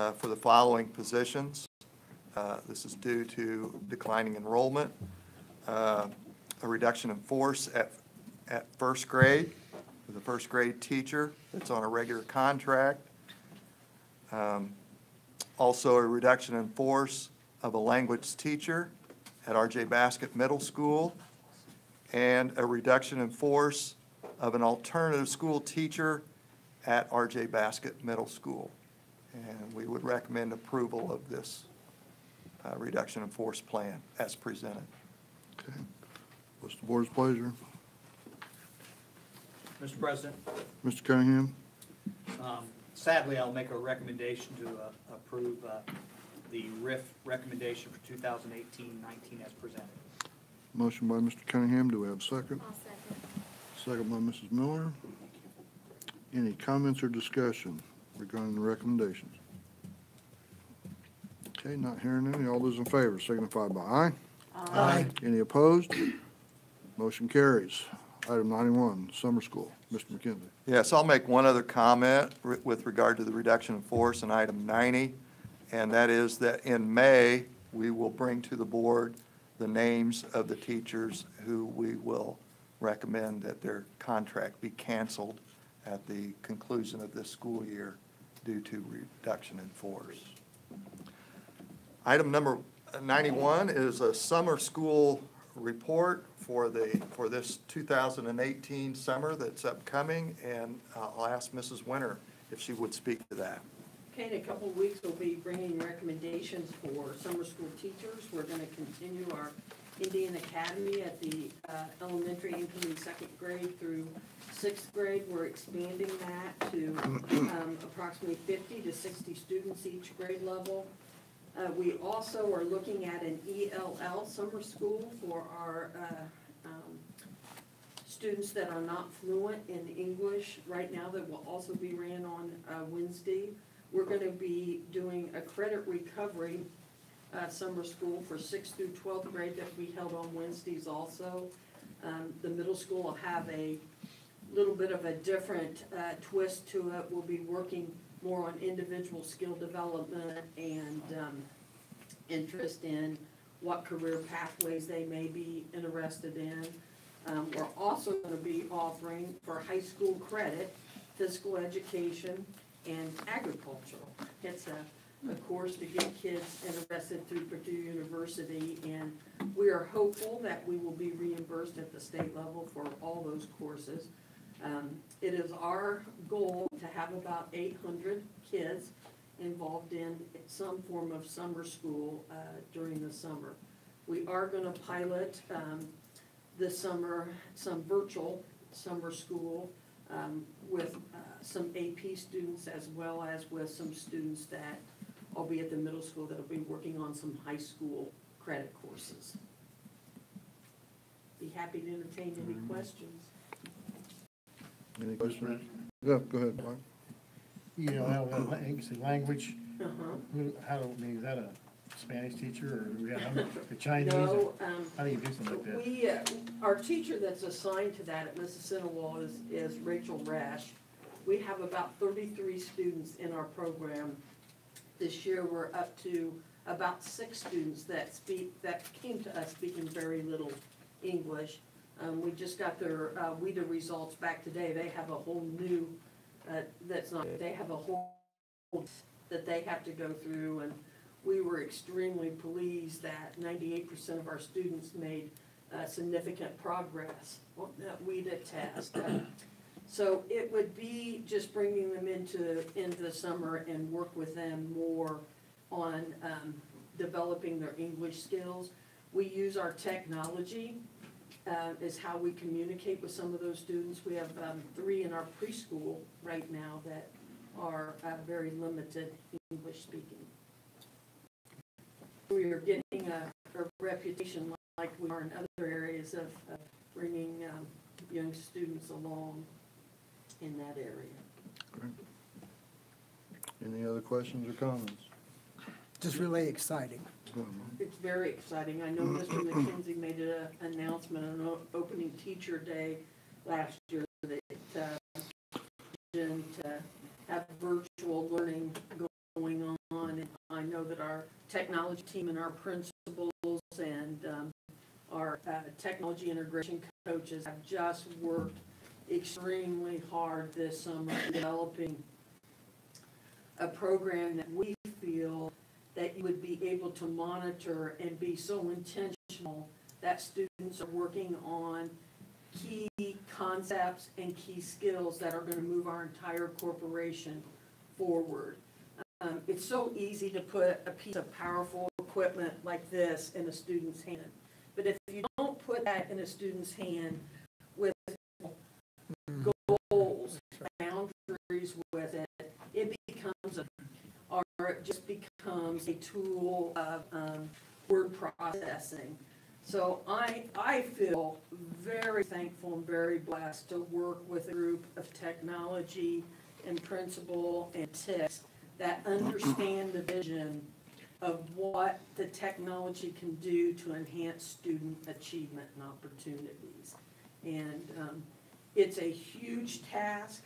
for the following positions. This is due to declining enrollment, a reduction in force at first grade with a first grade teacher that's on a regular contract. Also a reduction in force of a language teacher at R.J. Baskett Middle School, and a reduction in force of an alternative school teacher at R.J. Baskett Middle School. And we would recommend approval of this reduction in force plan as presented. Okay. What's the board's pleasure? Mr. President, Mr. Cunningham? sadly, I'll make a recommendation to approve the RIF recommendation for 2018-19 as presented. Motion by Mr. Cunningham. Do we have a second? I'll second. Second by Mrs. Miller. Any comments or discussion regarding the recommendations? Okay, not hearing any. All those in favor signify by aye. Aye. Any opposed? Motion carries. Item 91, summer school. Mr. McKenzie. Yes, I'll make one other comment with regard to the reduction in force in item 90, and that is that in May, we will bring to the board the names of the teachers who we will recommend that their contract be canceled at the conclusion of this school year due to reduction in force. Item number 91 is a summer school report for this 2018 summer that's upcoming, and I'll ask Mrs. Winter if she would speak to that. Okay, in a couple of weeks, we'll be bringing recommendations for summer school teachers. We're going to continue our Indian Academy at the elementary, incoming second grade through sixth grade. We're expanding that to approximately 50 to 60 students each grade level. We also are looking at an ELL summer school for our students that are not fluent in English right now, that will also be ran on Wednesday. We're going to be doing a credit recovery summer school for 6th through 12th grade that we held on Wednesdays also. The middle school will have a little bit of a different twist to it. We'll be working more on individual skill development and interest in what career pathways they may be interested in. We're also going to be offering for high school credit, physical education, and agricultural. It's a course to get kids interested through Purdue University, and we are hopeful that we will be reimbursed at the state level for all those courses. It is our goal to have about 800 kids involved in some form of summer school during the summer. We are going to pilot this summer some virtual summer school with some AP students, as well as with some students that will be at the middle school that will be working on some high school credit courses. Be happy to entertain any questions. Any questions? Yeah, go ahead, Mark. You know, how the language, Uh-huh. how, I mean, is that a Spanish teacher or do we have a Chinese? No, How do you do something like that? we, our teacher that's assigned to that at Mississinewa is Rachel Rash. We have about 33 students in our program. This year, we're up to about 6 students that came to us speaking very little English. We just got their WIDA results back today. They have a whole new, they have a whole that they have to go through, and we were extremely pleased that 98% of our students made significant progress on that WIDA test. So it would be just bringing them into the summer and work with them more on developing their English skills. We use our technology is how we communicate with some of those students. We have 3 in our preschool right now that are very limited English speaking. We are getting a reputation like we are in other areas of bringing young students along in that area. Great. Any other questions or comments? Just really exciting. Go ahead, Mark. It's very exciting. I know Mr. McKenzie made an announcement on opening teacher day last year that to have virtual learning going on know that our technology team and our principals and our technology integration coaches have just worked extremely hard this summer developing a program that we feel that you would be able to monitor and be so intentional that students are working on key concepts and key skills that are going to move our entire corporation forward. It's so easy to put a piece of powerful equipment like this in a student's hand. But if you don't put that in a student's hand with goals, boundaries with it, it becomes or it just becomes a tool of word processing. So I feel very thankful and very blessed to work with a group of technology and principal and TICs that understand the vision of what the technology can do to enhance student achievement and opportunities. And it's a huge task.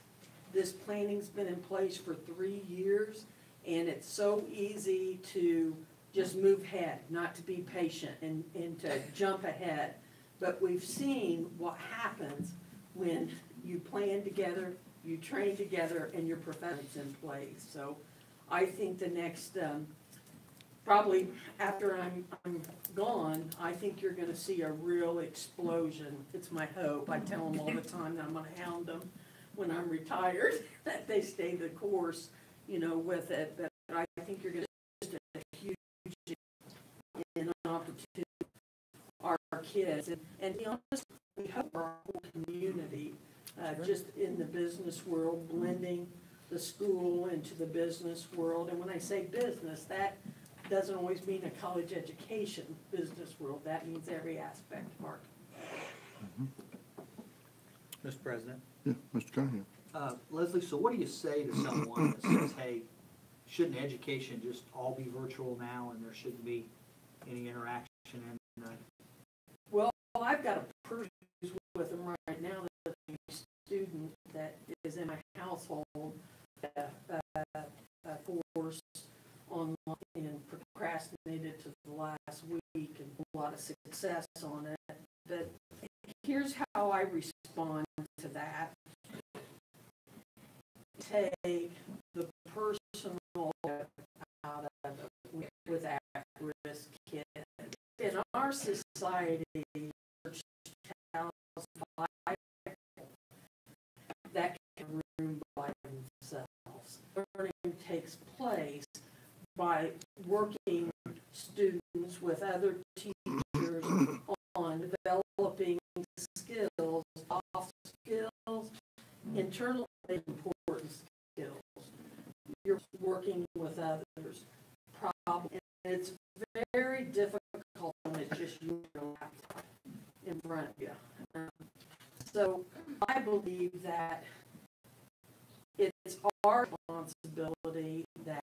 This planning's been in place for 3 years, and it's so easy to just move ahead, not to be patient and to jump ahead. But we've seen what happens when you plan together, you train together, and your profession's in place. So I think the next, probably after I'm gone, I think you're gonna see a real explosion. It's my hope. I tell them all the time that I'm gonna hound them when I'm retired, that they stay the course, you know, with it. But I think you're gonna see just a huge an opportunity for our kids. And to be honest, we hope our whole community, just in the business world, blending the school into the business world. And when I say business, that doesn't always mean a college education business world. That means every aspect of our. Mr. President. Yeah, Mr. Cunningham. Leslie, so what do you say to someone that says, hey, shouldn't education just all be virtual now and there shouldn't be any interaction? Well, I've got a person who's with them right now that's a student that is in my household, forced online and procrastinated to the last week, and a lot of success on it. But here's how I respond to that. Take the personal out of it with at-risk kids. In our society, that can room by themselves. Learning takes place by working students with other teachers on developing skills, soft skills, internally important skills. You're working with others. Problem, and it's very difficult when it's just your laptop in front of you. So I believe that it's our responsibility that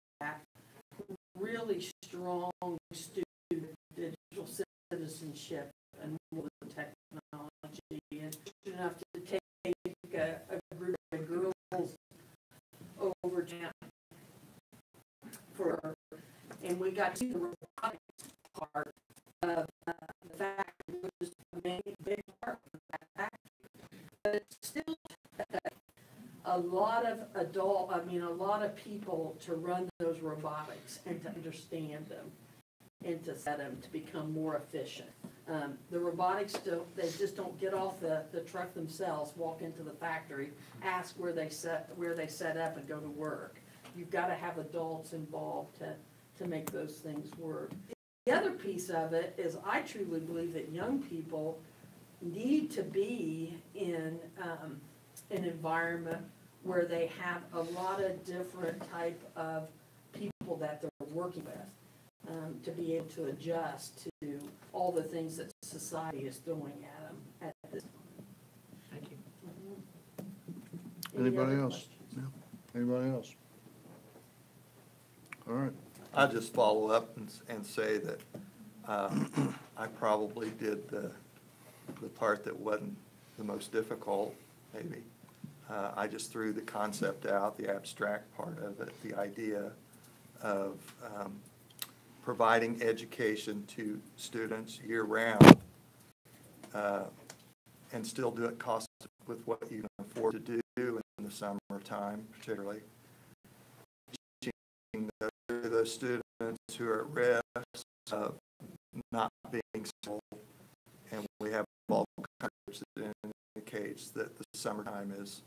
really strong student digital citizenship and more than technology, and enough to take a group of girls over to for, and we got to the robotics part of the factory, which is the main big part of that factory. But it's still a lot of a lot of people to run those robotics and to understand them and to set them to become more efficient. The robotics they just don't get off the truck themselves, walk into the factory, ask where they set up and go to work. You've got to have adults involved to make those things work. The other piece of it is I truly believe that young people need to be in an environment where they have a lot of different type of people that they're working with, to be able to adjust to all the things that society is throwing at them at this time. Thank you. Any Anybody other else? questions? Yeah. Anybody else? All right. I'll just follow up and say that I probably did the part that wasn't the most difficult, maybe. I just threw the concept out, the abstract part of it, the idea of providing education to students year-round, and still do it cost with what you can afford to do in the summertime, particularly. Teaching those students who are at risk of not being school, and we have all kinds that indicates that the summertime is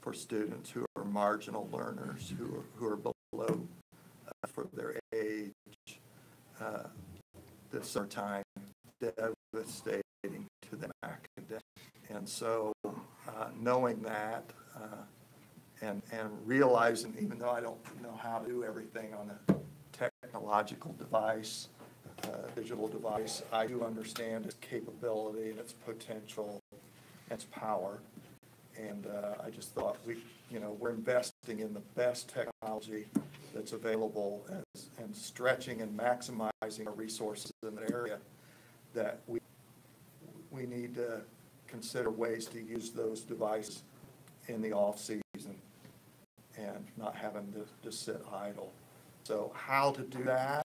for students who are marginal learners, who are below for their age. The summertime devastating to them academic. And so knowing that and realizing, even though I don't know how to do everything on a technological device, digital device, I do understand its capability and its potential, its power. And I just thought we're investing in the best technology that's available and stretching and maximizing our resources in the area, that we need to consider ways to use those devices in the off-season and not having to just sit idle. So how to do that,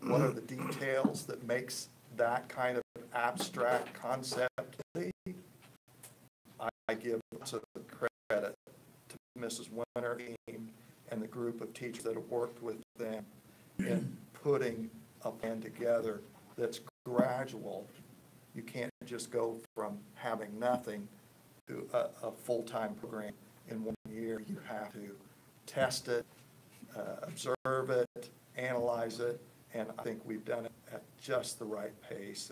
what are the details that makes that kind of abstract concept lead? I give some credit to Mrs. Winter and the group of teachers that have worked with them in putting a plan together that's gradual. You can't just go from having nothing to a full-time program in 1 year. You have to test it, observe it, analyze it, and I think we've done it at just the right pace.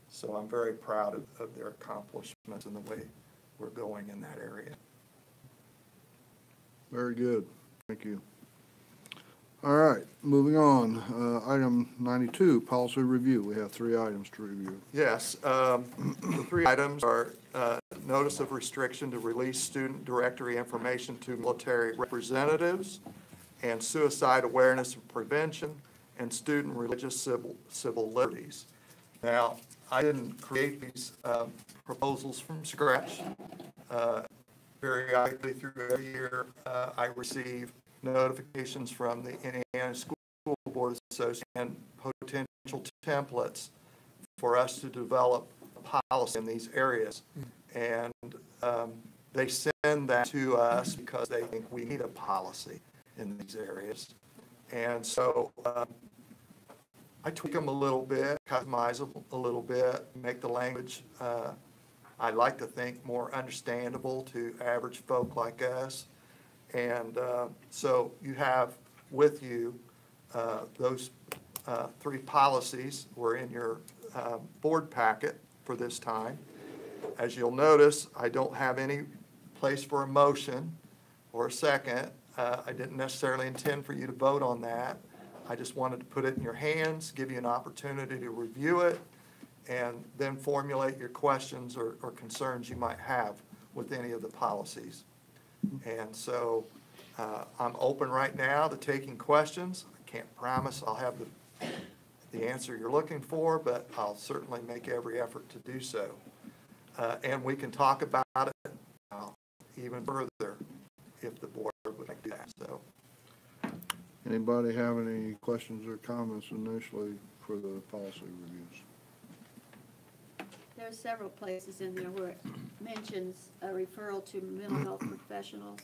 So I'm very proud of their accomplishments and the way we're going in that area. Very good. Thank you. All right, moving on. Item 92, policy review. We have 3 items to review. Yes, the 3 items are notice of restriction to release student directory information to military representatives, and suicide awareness and prevention, and student religious civil liberties. Now, I didn't create these proposals from scratch. Periodically through every year, I receive notifications from the Indiana School Board Association and potential templates for us to develop a policy in these areas. And they send that to us because they think we need a policy in these areas. And so I tweak them a little bit, customize them a little bit, make the language, I like to think, more understandable to average folk like us. And so you have with you those 3 policies were in your board packet for this time. As you'll notice, I don't have any place for a motion or a second. I didn't necessarily intend for you to vote on that. I just wanted to put it in your hands, give you an opportunity to review it, and then formulate your questions or concerns you might have with any of the policies. And so I'm open right now to taking questions. I can't promise I'll have the answer you're looking for, but I'll certainly make every effort to do so. And we can talk about it even further if the board would like to do that. So, Anybody have any questions or comments initially for the policy reviews? There are several places in there where it mentions a referral to mental health professionals.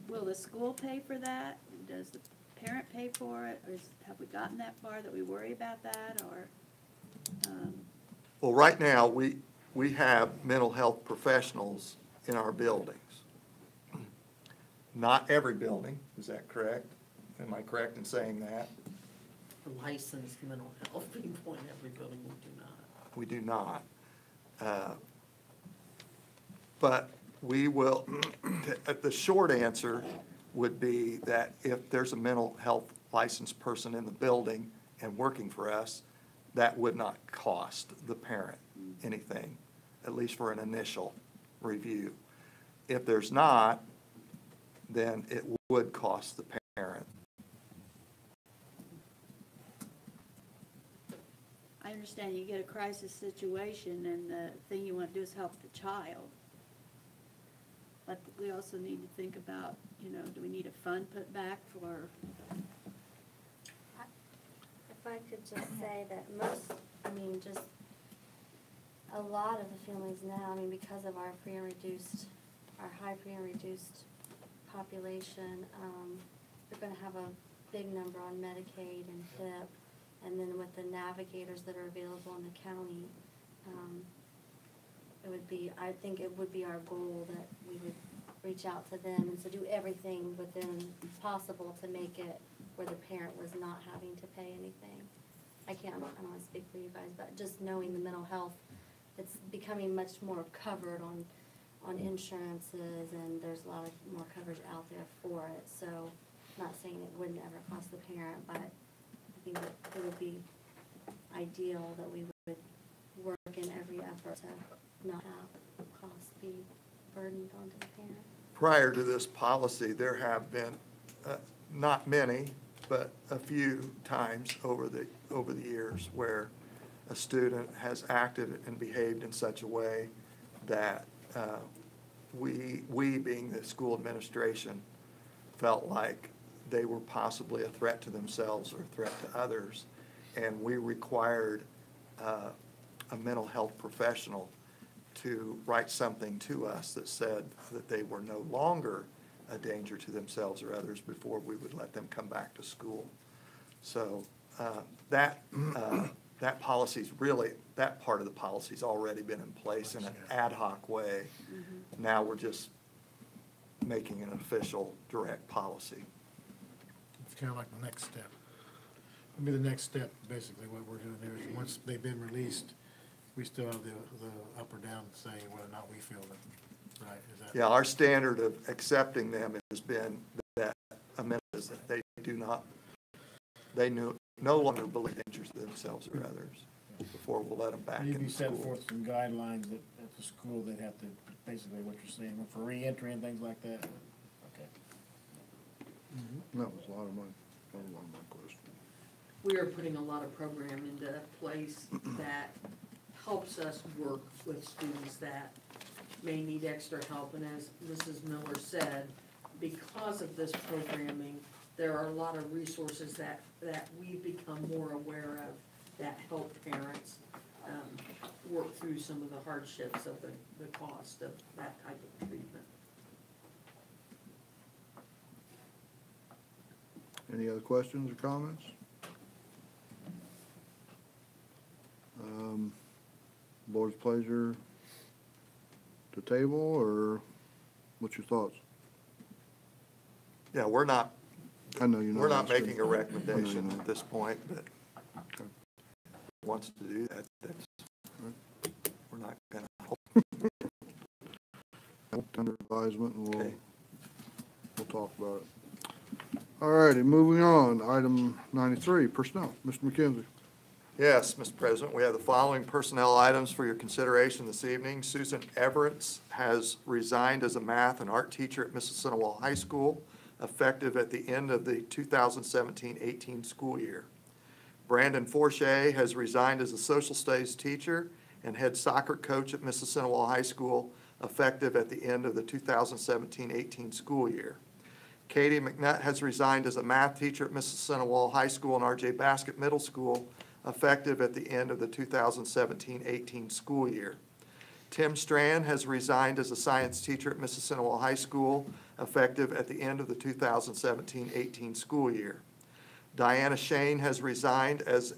Will the school pay for that? Does the parent pay for it? Or have we gotten that far that we worry about that? Or well, right now, we have mental health professionals in our buildings. Not every building, is that correct? Am I correct in saying that? Licensed mental health people in every building, we do not. We do not. But we will, the short answer would be that if there's a mental health licensed person in the building and working for us, that would not cost the parent anything, at least for an initial review. If there's not, then it would cost the parent. I understand you get a crisis situation and the thing you want to do is help the child. But we also need to think about, do we need a fund put back for, If I could just say that just a lot of the families now, because of our high free and reduced population, they're gonna have a big number on Medicaid and HIP, and then with the navigators that are available in the county, I think it would be our goal that we would reach out to them and to do everything within possible to make it where the parent was not having to pay anything. I don't wanna speak for you guys, but just knowing the mental health, it's becoming much more covered on insurances, and there's a lot of more coverage out there for it, so, not saying it wouldn't ever cost the parent, but I think that it would be ideal that we would work in every effort to not have costs be burdened onto the parent. Prior to this policy, there have been, not many, but a few times over the years where a student has acted and behaved in such a way that we being the school administration, felt like they were possibly a threat to themselves or a threat to others, and we required a mental health professional to write something to us that said that they were no longer a danger to themselves or others before we would let them come back to school. So that policy's really, that part of the policy's already been in place in an ad hoc way. Now we're just making an official direct policy. It's kind of like the next step. I mean, the next step, basically what we're doing there is once they've been released, we still have the up or down saying whether or not we feel them, right? Is that? Yeah, our standard of accepting them has been that amendment is that they no longer believe dangers to themselves or others before we'll let them back You'd in be set school. forth some guidelines that at the school they'd have to, basically what you're saying, for reentry and things like that? Okay. That was a lot of my question. We are putting a lot of program into place that helps us work with students that may need extra help. And as Mrs. Miller said, because of this programming, there are a lot of resources that we've become more aware of that help parents work through some of the hardships of the cost of that type of treatment. Any other questions or comments? Board's pleasure to table, or what's your thoughts? Yeah, we're not I know you're not. We're not answering. making a recommendation I know. at this point, but wants to do that, we're not gonna hold. Under advisement, and Okay. we'll talk about it. All righty, moving on. Item 93, personnel. Mr. McKenzie. Yes, Mr. President, we have the following personnel items for your consideration this evening. Susan Everett has resigned as a math and art teacher at Mississinewa High School, effective at the end of the 2017-18 school year. Brandon Forche has resigned as a social studies teacher and head soccer coach at Mississinewa High School, effective at the end of the 2017-18 school year. Katie McNutt has resigned as a math teacher at Mississinewa High School and R.J. Baskett Middle School, effective at the end of the 2017-18 school year. Tim Strand has resigned as a science teacher at Mississinewa High School, effective at the end of the 2017-18 school year. Diana Shane has resigned as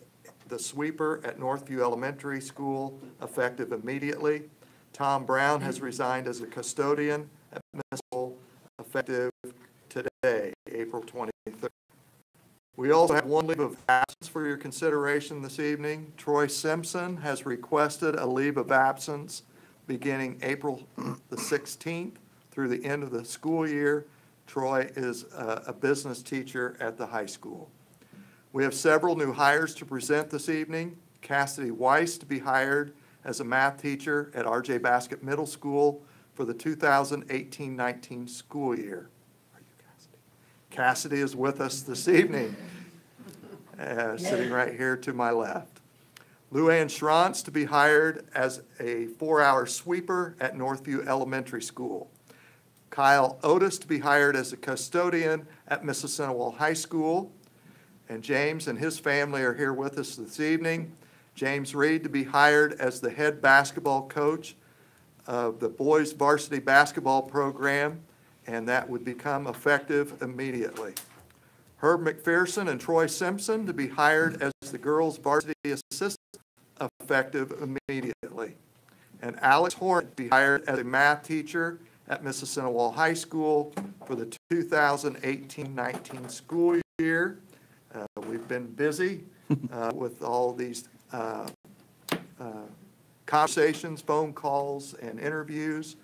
the sweeper at Northview Elementary School, effective immediately. Tom Brown has resigned as a custodian at Mississinewa School, effective today, April 23rd. We also have one leave of absence for your consideration this evening. Troy Simpson has requested a leave of absence beginning April the 16th through the end of the school year. Troy is a business teacher at the high school. We have several new hires to present this evening. Cassidy Weiss to be hired as a math teacher at R.J. Baskett Middle School for the 2018-19 school year. Cassidy is with us this evening, sitting right here to my left. Luann Schrantz to be hired as a 4-hour sweeper at Northview Elementary School. Kyle Otis to be hired as a custodian at Mississinewa High School. And James and his family are here with us this evening. James Reed to be hired as the head basketball coach of the boys varsity basketball program, and that would become effective immediately. Herb McPherson and Troy Simpson to be hired as the girls varsity assistant, effective immediately. And Alex Horn to be hired as a math teacher at Mississinewa High School for the 2018-19 school year. We've been busy with all these conversations, phone calls, and interviews,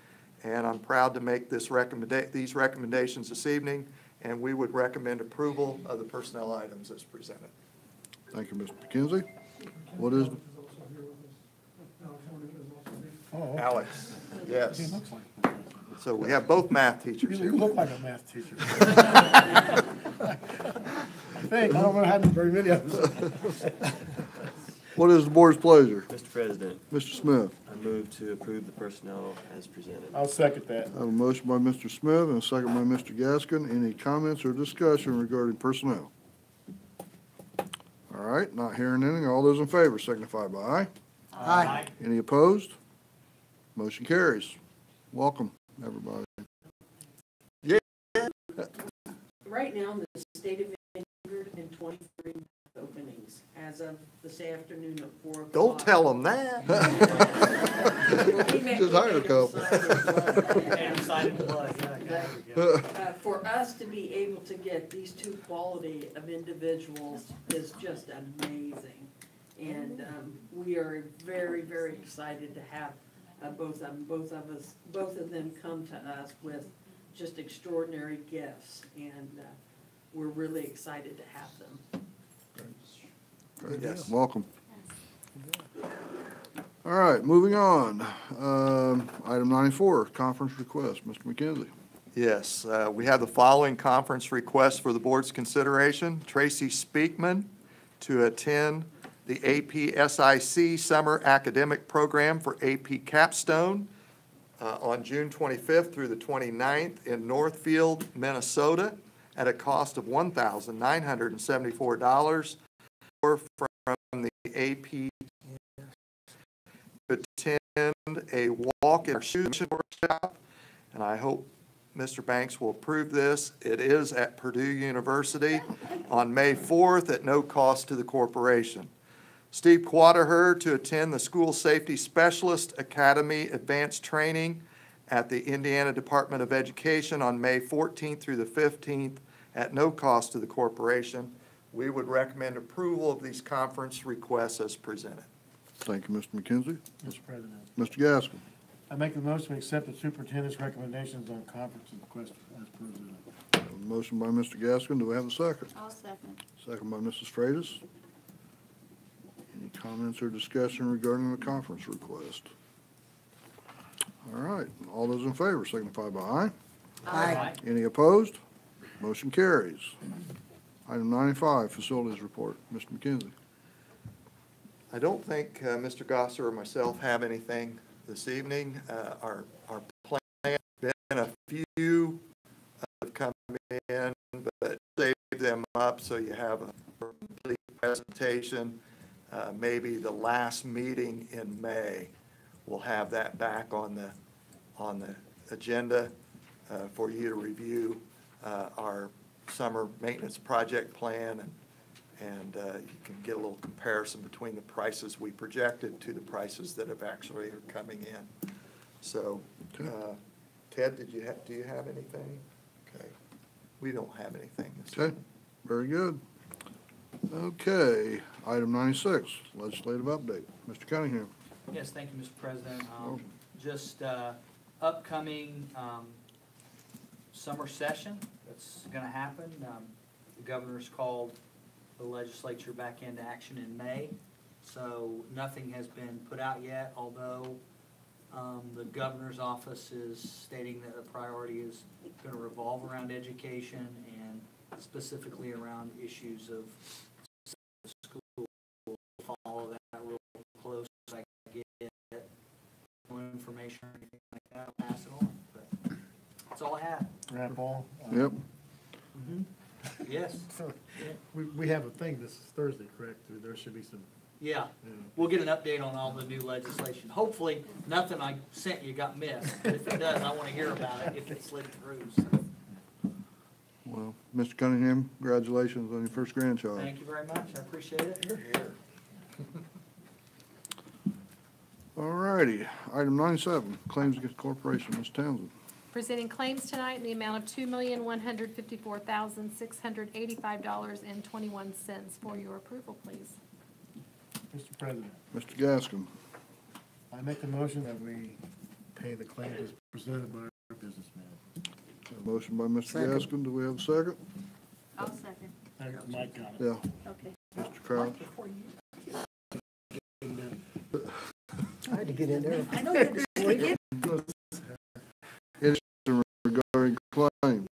and I'm proud to make these recommendations this evening, and we would recommend approval of the personnel items as presented. Thank you, Mr. McKenzie. What is, Oh, Alex, yes. he looks like, So we have both math teachers you here. look like a math teacher. I think, I don't know how very many of us. what is the board's pleasure? Mr. President, Mr. Smith? I move to approve the personnel as presented. I'll second that. I have a motion by Mr. Smith and a second by Mr. Gaskin. Any comments or discussion regarding personnel? All right, not hearing any. All those in favor signify by aye. Aye. Any opposed? Motion carries. Welcome, everybody. Right now, in the state of 123 openings as of this afternoon at 4 o'clock. Don't tell them that. Just hired a couple. And signing blood, yeah, there we go. For us to be able to get these two quality of individuals is just amazing. And we are very, very excited to have both of them come to us with just extraordinary gifts. And we're really excited to have them. Yes. Welcome. All right, moving on. Item 94, conference request. Mr. McKenzie. Yes, we have the following conference requests for the board's consideration. Tracy Speakman to attend the AP-SIC Summer Academic Program for AP Capstone on June 25th through the 29th in Northfield, Minnesota, at a cost of $1,974, or from the AP to attend a walk in our shoes workshop, and I hope Mr. Banks will approve this. It is at Purdue University on May 4th at no cost to the corporation. Steve Quaterher to attend the School Safety Specialist Academy Advanced Training at the Indiana Department of Education on May 14th through the 15th at no cost to the corporation. We would recommend approval of these conference requests as presented. Thank you, Mr. McKenzie. Mr. President, Mr. Gaskin. I make the motion to accept the superintendent's recommendations on conference request as presented. A motion by Mr. Gaskin. Do we have a second? I'll second. Second by Mrs. Freitas. Any comments or discussion regarding the conference request? All right, all those in favor signify by aye. Aye. Any opposed? Motion carries. Item 95, facilities report. Mr. McKenzie. I don't think Mr. Gosser or myself have anything this evening. Our plan, been a few have come in, but save them up so you have a complete presentation. Maybe the last meeting in May, we'll have that back on the agenda for you to review our summer maintenance project plan, and you can get a little comparison between the prices we projected to the prices that have actually are coming in. So, Ted, do you have anything? Okay, we don't have anything this Okay, very good. Okay, item 96, legislative update. Mr. Cunningham. Yes, thank you, Mr. President. Just upcoming summer session that's going to happen. The governor's called the legislature back into action in May, so nothing has been put out yet, although the governor's office is stating that the priority is going to revolve around education and specifically around issues of school. Follow that real close. I get no information or anything like that, I'll pass it on. But it's That's all I have. Right, Paul? Yep. Yes, We have a thing this Thursday, correct? There should be some, yeah. We'll get an update on all the new legislation. Hopefully, nothing I sent you got missed. But if it does, I want to hear about it if it slid through. So, Well, Mr. Cunningham, congratulations on your first grandchild. thank you very much. I appreciate it. All righty, item 97, claims against corporation, Ms. Townsend. Presenting claims tonight in the amount of $2,154,685.21 for your approval, please. Mr. President, Mr. Gaskin, I make the motion that we pay the claims as presented by our businessman. a motion by Mr. Gaskin, do we have a second? I'll second. Mike got it. Yeah, Okay. Mr. Crouch. I had to get in there. I know you did. It's regarding claims.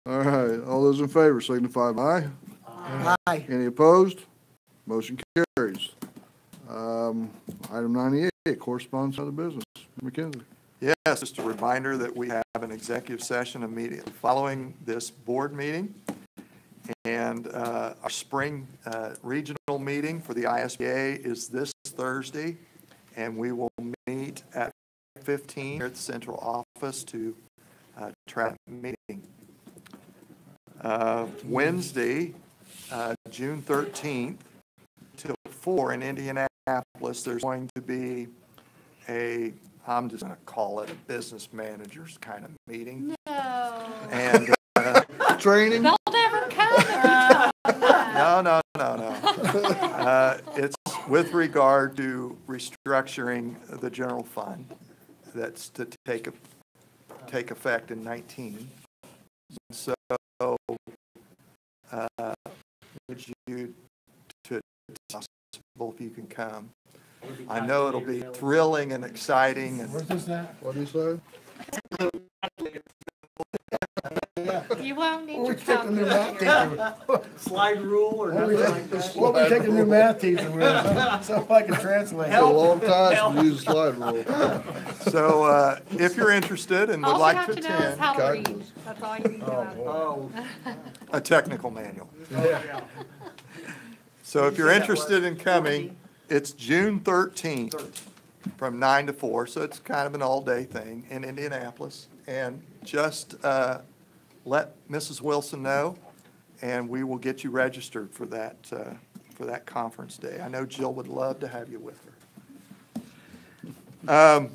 All right, all those in favor signify by aye. Aye. Any opposed? Motion carries. Item 98, correspondence of the business. McKenzie. Yes, just a reminder that we have an executive session immediately following this board meeting. And our spring regional meeting for the ISBA is this Thursday, and we will meet at 15 here at the central office to track the meeting. Wednesday, June 13th, till 4 in Indianapolis, there's going to be I'm just going to call it a business managers kind of meeting. No. And Training? They'll never come. no. It's with regard to restructuring the general fund. That's to take effect in 19. So, would you, to possible if you can come. I know it'll be thrilling and exciting. And Where's this at? What do you say? You won't need your calculator. Slide rule or nothing like that? Well, we take a new math teacher with so I can translate. It's a long time since we used a slide rule. so, if you're interested and would All you like have to to know is attend, how to Okay. read. That's all you need to know. Oh, a technical manual. yeah. So if you're interested in coming, it's June 13th from 9 to 4, so it's kind of an all-day thing in Indianapolis. And just let Mrs. Wilson know, and we will get you registered for that conference day. I know Jill would love to have you with her.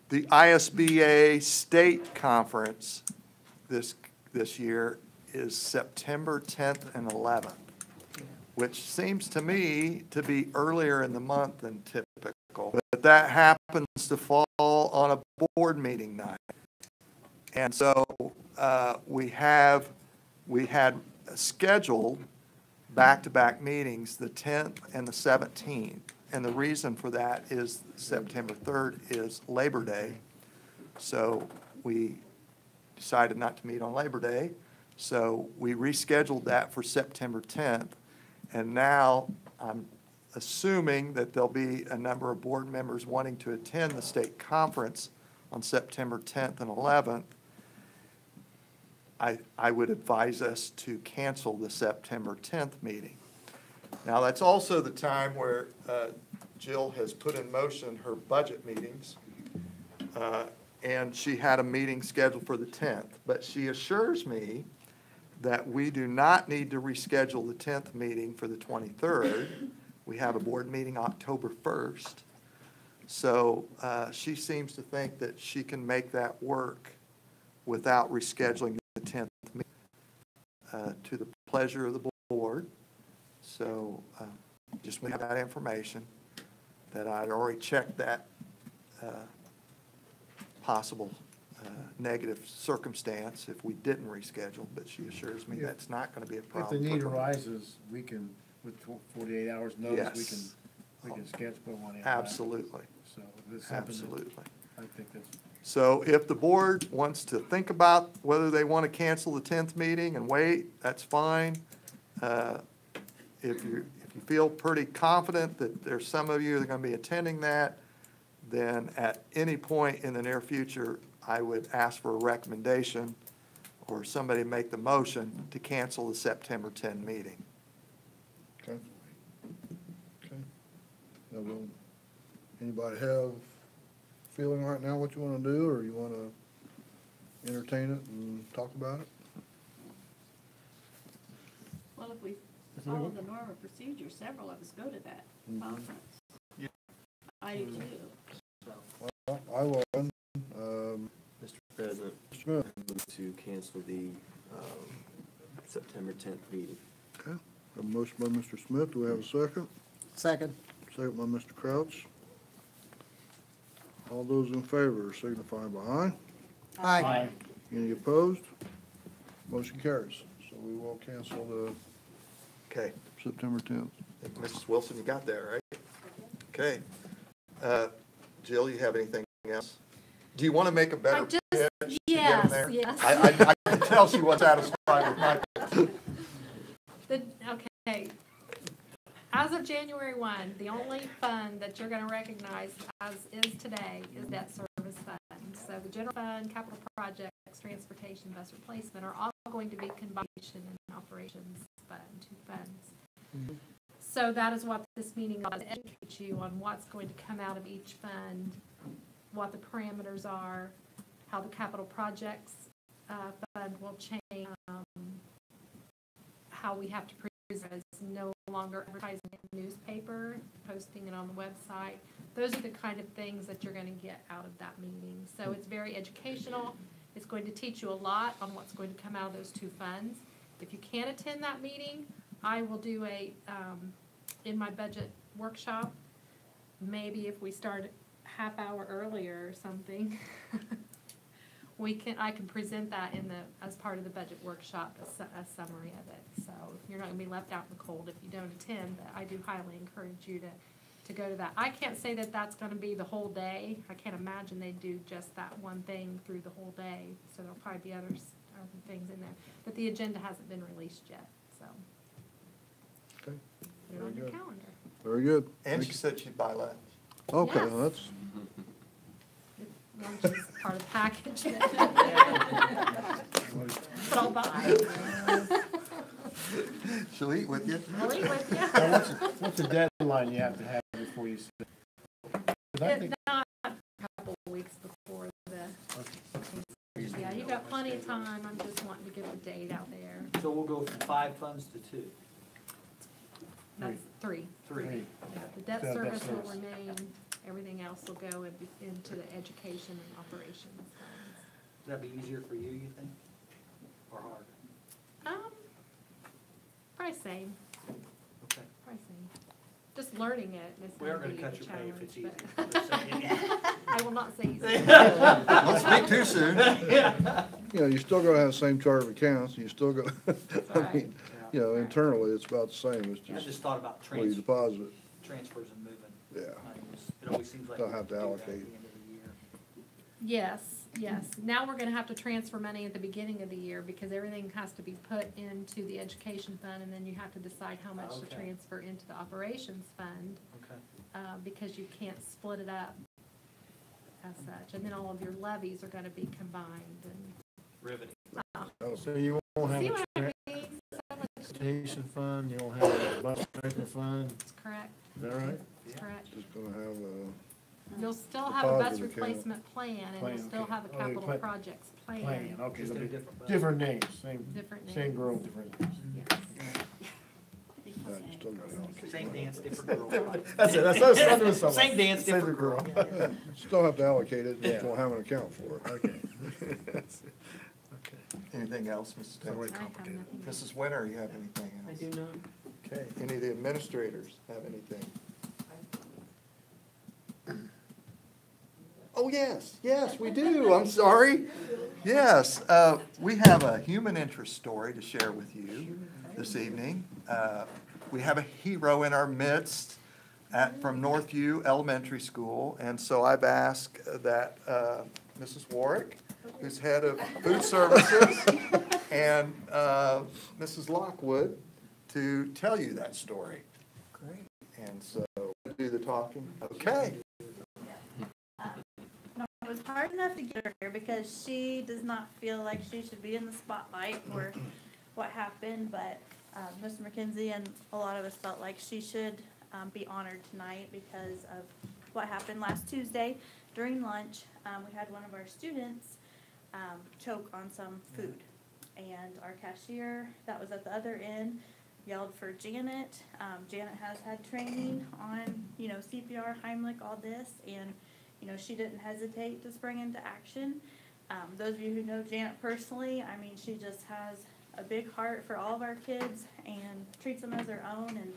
The ISBA State Conference this year is September 10th and 11th, which seems to me to be earlier in the month than typical. But that happens to fall on a board meeting night. And so we had scheduled back-to-back meetings, the 10th and the 17th. And the reason for that is September 3rd is Labor Day. So we decided not to meet on Labor Day. So we rescheduled that for September 10th. And now I'm assuming that there'll be a number of board members wanting to attend the state conference on September 10th and 11th. I would advise us to cancel the September 10th meeting. Now, that's also the time where Jill has put in motion her budget meetings, and she had a meeting scheduled for the 10th. But she assures me that we do not need to reschedule the 10th meeting for the 23rd. We have a board meeting October 1st. So she seems to think that she can make that work without rescheduling the 10th meeting to the pleasure of the board. So just we have that information that I'd already checked that possible negative circumstance if we didn't reschedule, but she assures me that's not going to be a If problem. the need for her. arises, we can, with 48 hours notice, Yes. we can schedule one in. Absolutely, So if it's something that- absolutely. I think that's, So if the board wants to think about whether they want to cancel the 10th meeting and wait, that's fine. If you feel pretty confident that there's some of you that are going to be attending that, then at any point in the near future, I would ask for a recommendation or somebody make the motion to cancel the September 10 meeting. Okay. Okay. Now, will anybody have feeling right now what you want to do, or you want to entertain it and talk about it? Well, if we follow the normal procedure, several of us go to that conference. I do too. Well, I will, Mr. President, Smith. I move to cancel the September 10th meeting. Okay, have a motion by Mr. Smith, do we have a second? Second. Second by Mr. Crouch. All those in favor signify by aye. Aye. Any opposed? Motion carries. So we will cancel the Okay. September 10th. Mrs. Wilson, you got that, right? Okay. Jill, you have anything else? Do you want to make a better pitch to get in yes, there? yes. I can tell she was satisfied with my Okay. As of January 1, the only fund that you're going to recognize as is today is debt service fund. So the general fund, capital projects, transportation, bus replacement are all going to be combined in operations fund, two funds. So that is what this meeting was, to educate you on what's going to come out of each fund, what the parameters are, how the capital projects fund will change, how we have to present it as no longer advertising in the newspaper, posting it on the website. Those are the kind of things that you're going to get out of that meeting. So it's very educational. It's going to teach you a lot on what's going to come out of those two funds. If you can't attend that meeting, I will do a, in my budget workshop, maybe if we start a half hour earlier or something, I can present that in as part of the budget workshop, a summary of it. So you're not gonna be left out in the cold if you don't attend, but I do highly encourage you to go to that. I can't say that that's gonna be the whole day. I can't imagine they do just that one thing through the whole day, so there'll probably be other things in there. But the agenda hasn't been released yet, so. Okay. Put it on your Very good. calendar. Very good. And she said she'd buy lunch. Okay, Yes. well, that's, Lunch is part of the package. But I'll buy. She'll eat with you. I'll eat with you. Now, what's the deadline you have to have before you sit? 'Cause I think- Not a couple of weeks before yeah, you got plenty of time. I'm just wanting to get the date out there. So we'll go from 5 funds to 2. That's three. 3. Yeah, the debt So debt service will service. remain, everything else will go into the education and operations funds. Would that be easier for you, you think? Or hard? Probably same, Okay. probably same. Just learning it is We aren't gonna gonna be cut the your pay if it's challenge, easy. but I'm just saying. I will not say easy. Don't speak too soon. you know, you still gotta have the same chart of accounts, and you still go, I right. mean, you know, internally, it's about the same, it's I just just thought about where you deposit it. transfers and moving. Yeah. It always seems like. Don't we have to do that allocate. At the end of the year. Yes, yes. Now we're gonna have to transfer money at the beginning of the year because everything has to be put into the education fund and then you have to decide how much to Okay. transfer into the operations fund, Okay. because you can't split it up as such. And then all of your levies are gonna be combined and. Riveting. So you won't have See a what I mean? So much, transportation fund, you won't have a bus replacement fund, that's correct, is that right? that's correct. Just gonna have You'll still have a bus Deposit account. replacement plan and Plan, you'll still okay. have a Oh, capital plan. projects Plan, plan. okay, Just it'll in a be different budget. different names, Different same names. girl, different names. Yes. yeah, you still gotta allocate. Same dance, different girl. That's it, that's what I'm doing something. Same dance, different girl. Still have to allocate it, Yeah. just won't have an account for it. Okay. Anything else, Mrs. So way Dent? I have complicated. nothing else. Mrs. Winter, you have anything I else? do not. Okay, any of the administrators have anything? Oh, yes, we do, I'm sorry. Yes, we have a human interest story to share with you this evening. We have a hero in our midst from Northview Elementary School, and so I've asked that Mrs. Warwick, who's head of food services, and Mrs. Lockwood to tell you that story. Great. And so, do the talking. Okay. was hard enough to get her here because she does not feel like she should be in the spotlight for what happened, but Mr. McKenzie and a lot of us felt like she should be honored tonight because of what happened last Tuesday during lunch. We had one of our students choke on some food, and our cashier that was at the other end yelled for Janet. Janet has had training on, CPR, Heimlich, all this, and, she didn't hesitate to spring into action. Those of you who know Janet personally, I mean, she just has a big heart for all of our kids and treats them as her own, and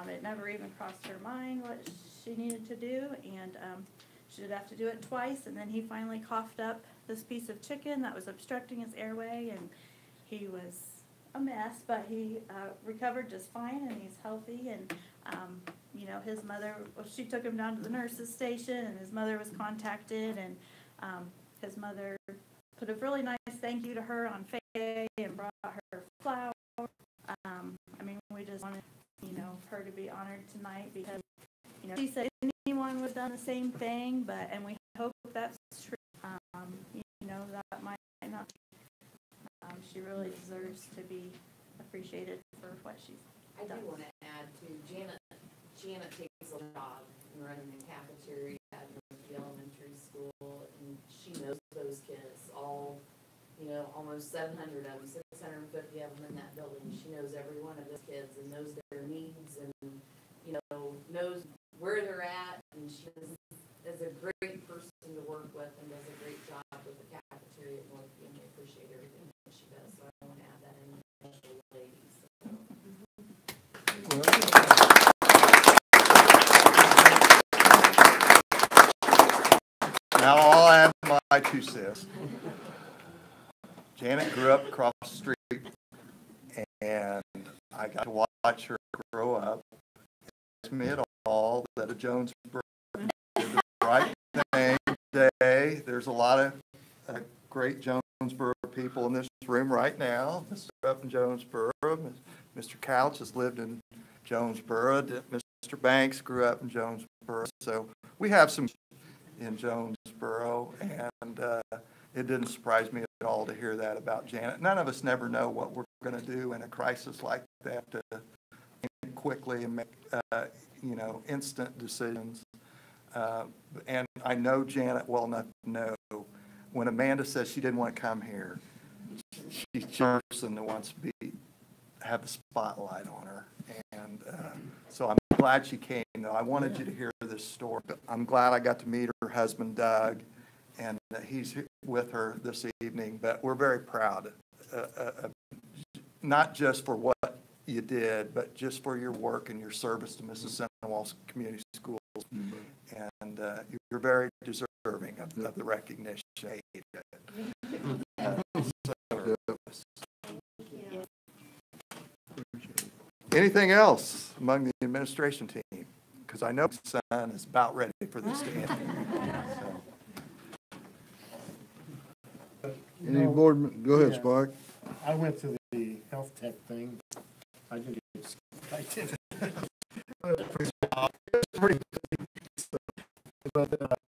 it never even crossed her mind what she needed to do, and she did have to do it twice, and then he finally coughed up this piece of chicken that was obstructing his airway, and he was a mess, but he recovered just fine, and he's healthy, and his mother, she took him down to the nurse's station, and his mother was contacted, and his mother put a really nice thank you to her on Facebook and brought her flowers. We just wanted, her to be honored tonight because, she said anyone would have done the same thing, and we hope that's true. That might not. She really deserves to be appreciated for what she's I done. do want to add too, Janet takes a job in running the cafeteria at the elementary school, and she knows those kids, all, almost 700 of them, 650 of them in that building. She knows every one of those kids and knows their needs and, knows where they're at, and she is a great person to work with and does a great job with the cafeteria at Northview, and we appreciate everything that she does, so I want to add that in, especially the ladies. Now I'll add my 2 cents. Janet grew up across the street, and I got to watch her grow up. It's me at all that a Jonesboro did the right thing today. There's a lot of great Jonesboro people in this room right now. Mr. up in Jonesboro. Mr. Couch has lived in Jonesboro. Mr. Banks grew up in Jonesboro. So we have some in Jonesboro, and it didn't surprise me at all to hear that about Janet. None of us never know what we're going to do in a crisis like that to think quickly and make instant decisions. And I know Janet well enough to know when Amanda says she didn't want to come here, she's the person that wants to have the spotlight on her. And so I'm glad she came, though. I wanted you to hear this story. I'm glad I got to meet her husband, Doug, and he's with her this evening. But we're very proud, not just for what you did, but just for your work and your service to Mississinewa Community Schools. And you're very deserving of the recognition. Anything else among the administration team? Because I know son is about ready for this to end. Any board, go ahead, Yeah. Spark. I went to the health tech thing. I didn't get, I did. But,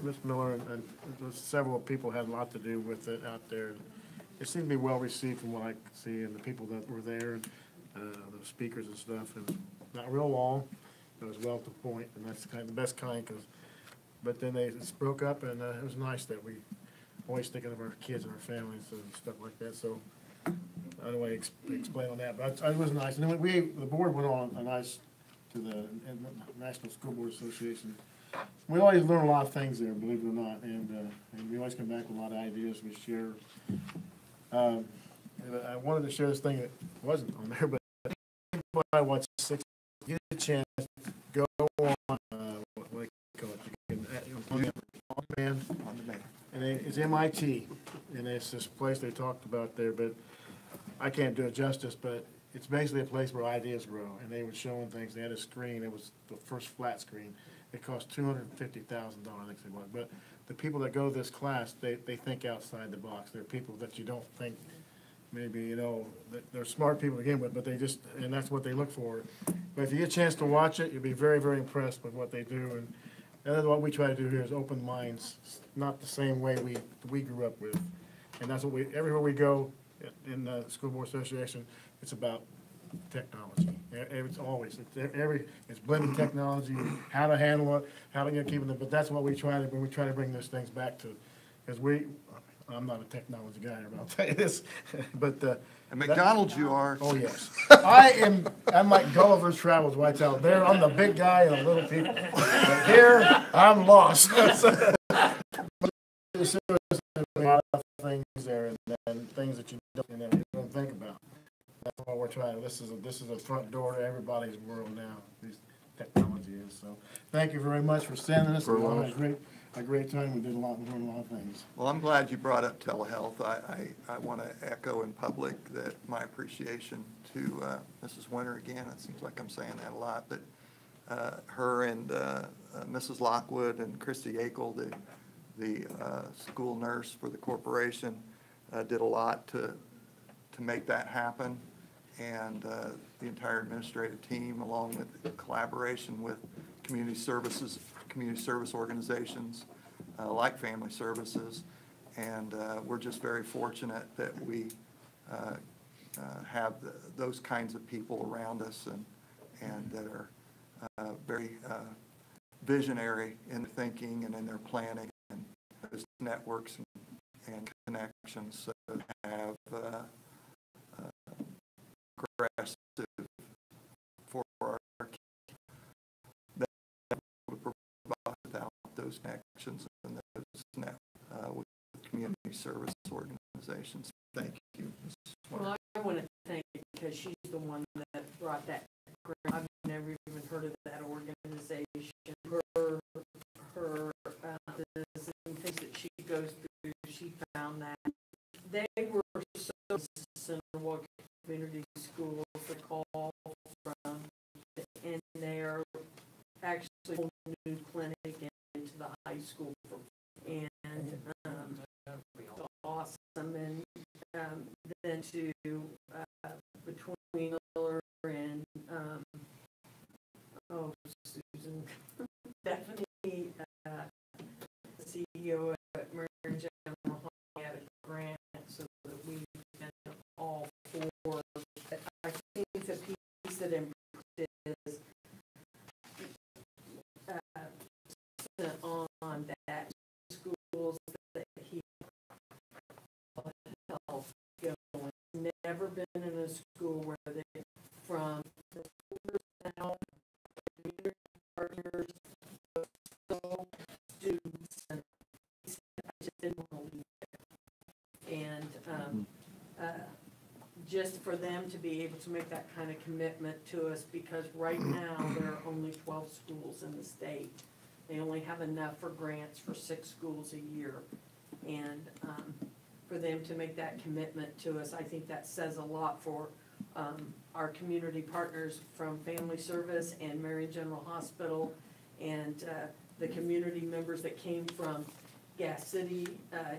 Ms. Miller and several people had a lot to do with it out there. It seemed to be well received from what I could see, and the people that were there, the speakers and stuff, and not real long. It was well to the point, and that's kind of the best kind. But then they just broke up, and it was nice that we always thinking of our kids and our families and stuff like that. So I don't know way to explain on that, but it was nice. And then the board went on a nice to the National School Board Association. We always learn a lot of things there, believe it or not, and we always come back with a lot of ideas we share. I wanted to share this thing that wasn't on there, but I watched 6. Get a chance, go on, what do you call it? You can, on demand. And it's MIT, and it's this place they talked about there, but I can't do it justice, but it's basically a place where ideas grow, and they were showing things. They had a screen. It was the first flat screen. It cost $250,000, I think they want. But the people that go to this class, they think outside the box. They're people that you don't think maybe, that they're smart people to begin with, but and that's what they look for. But if you get a chance to watch it, you'll be very, very impressed with what they do. And And that's what we try to do here is open minds, not the same way we grew up with. And that's what everywhere we go in the School Board Association, it's about technology. It's always, it's blended technology, how to handle it, how to keep it, but that's what we try to, when we try to bring those things back to, because I'm not a technology guy, I'll tell you this, but, At McDonald's you are. oh, yes. I'm like Gulliver's Travels, right out there, I'm the big guy and the little people. But here, I'm lost. There's a lot of things there, and things that you don't think about. That's what we're trying, this is a front door to everybody's world now, this technology is, so. Thank you very much for sending us, it was a great time, we learned a lot of things. Well, I'm glad you brought up telehealth. I want to echo in public that my appreciation to Mrs. Winter again. It seems like I'm saying that a lot, but her and Mrs. Lockwood and Christy Akel, the school nurse for the corporation, did a lot to make that happen. And the entire administrative team, along with collaboration with community service organizations like Family Services. And we're just very fortunate that we have those kinds of people around us and that are very visionary in their thinking and in their planning, and those networks and connections have aggressive for our kids that would provide without those connections and those with community service organizations. Thank you. Well, I want to thank you because she's the one that brought that grant. I've never even heard of that organization. The things that she goes through, she found that they were so Mississinewa Community Schools, the call from, and they are actually a whole new clinic into the high school, and awesome. And then to between Miller and Susan, Stephanie, CEO at Marion General Hall, had a grant so that we can all four. I think the piece that is on that schools that he helped going. Never been in a school where they, from the school personnel, community partners, students, and I just didn't want to leave there. And just for them to be able to make that kind of commitment to us, because right now there are only 12 schools in the state. They only have enough for grants for 6 schools a year. And for them to make that commitment to us, I think that says a lot for our community partners from Family Service and Marion General Hospital, and the community members that came from Gas City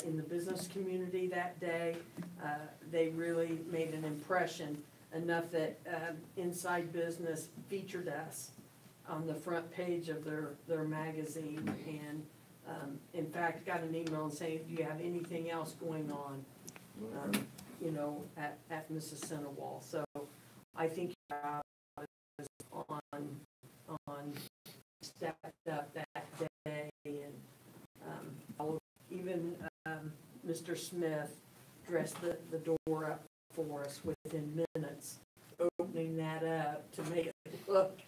in the business community that day. They really made an impression enough that Inside Business featured us on the front page of their magazine, and in fact got an email saying, do you have anything else going on at Mississinewa? So I think on stepped up that day, and even Mr. Smith dressed the door up for us within minutes, opening that up to make it look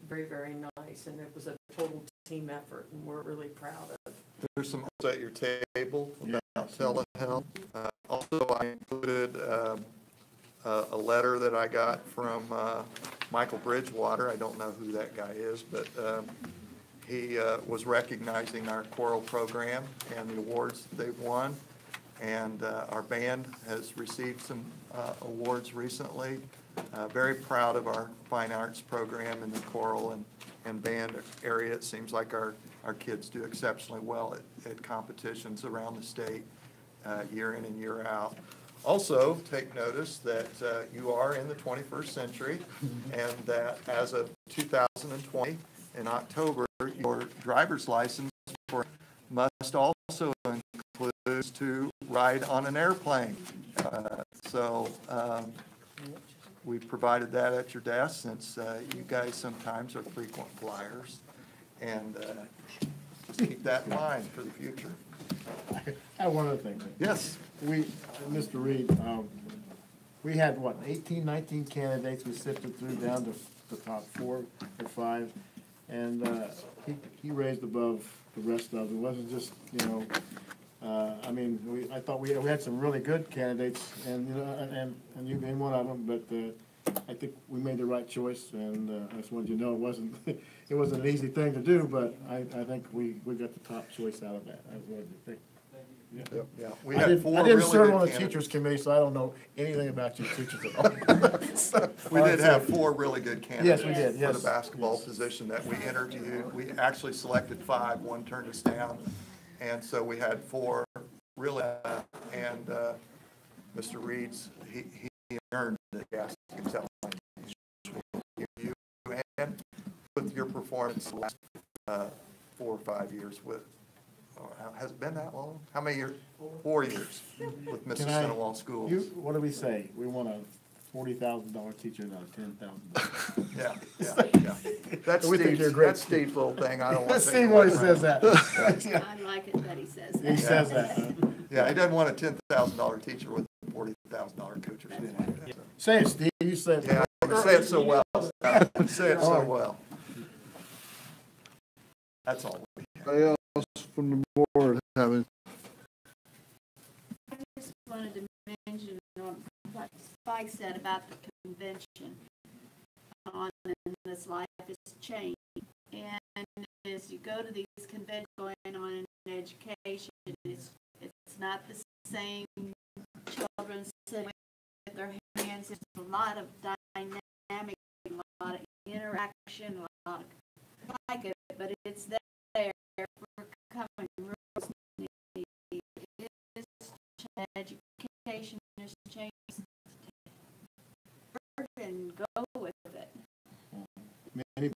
very, very nice. And it was a total team effort, and we're really proud of it. There's some at your table about telehealth. Also, I included a letter that I got from Michael Bridgewater. I don't know who that guy is, but he was recognizing our choral program and the awards that they've won. And our band has received some awards recently. Very proud of our fine arts program in the choral and band area. It seems like our kids do exceptionally well at competitions around the state year in and year out. Also, take notice that you are in the 21st century, and that as of 2020, in October, your driver's license must also include to ride on an airplane. So we provided that at your desk since you guys sometimes are frequent flyers. And just keep that in mind for the future. I have one other thing. Yes. Mr. Reed, we had, what, 18, 19 candidates we sifted through down to the top 4 or 5, and he raised above the rest of them. It wasn't just, you know, I mean, I thought we had some really good candidates, and, you know, and you being one of them, but I think we made the right choice, and I just wanted you to know it wasn't an easy thing to do, but I think we got the top choice out of that. I wanted to think. Yeah. We I had didn't 4 I really didn't serve good on the candidates. teachers committee, so I don't know anything about you teachers at all. So, We did have 4 really good candidates. Yes, we did, For yes. the basketball position that we interviewed. We actually selected 5, 1 turned us down. And so we had 4 really, and Mr. Reed's, he earned the gas himself. You and with your performance the last 4 or 5 years with, has it been that long? How many years? 4 years with Mississinewa Schools. What do we say? We want a $40,000 teacher, not a $10,000. Yeah. That's We think you're great. That's Steve's little thing. I don't want to. Steve always says that. I like it that he says that. He says that. Yeah, he doesn't want a $10,000 teacher with a $40,000 coach or something like that. Say it, Steve, you said it. Yeah, you say it so well. You say it so well. That's all. Anybody else from the board having? I just wanted to mention what Spike said about the convention on this life is changing. And as you go to these conventions going on in education, it's not the same children sitting with their hands. There's a lot of dynamic, a lot of interaction, a lot of like it, but it's there. We're coming rules. Education is changing. And go with it. Many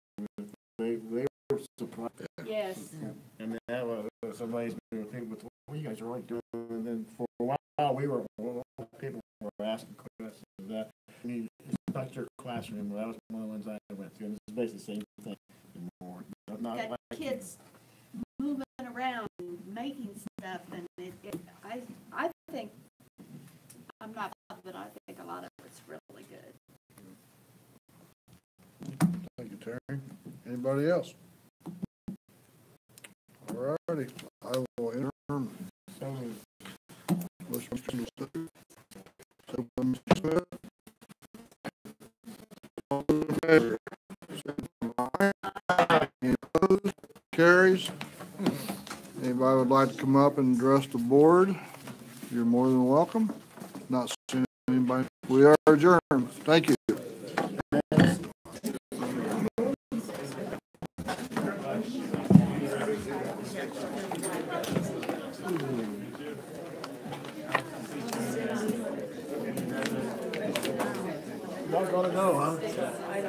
they were surprised. Yes. And then that was somebody's people with what you guys are really doing. And then for a while people were asking questions. That it's not your classroom. That was one of the ones I went to, and it's basically the same thing anymore. Not Got like kids moving around, making stuff, and I think, I'm not, but I think a lot of it's really good. Thank you, Terry. Anybody else? All righty, I will enter. Motion to second. Second by Mr. Smith. All in favor? Any opposed? Carries. Anybody would like to come up and address the board, you're more than welcome. Not seeing anybody. We are adjourned. Thank you. Y'all gonna go, huh?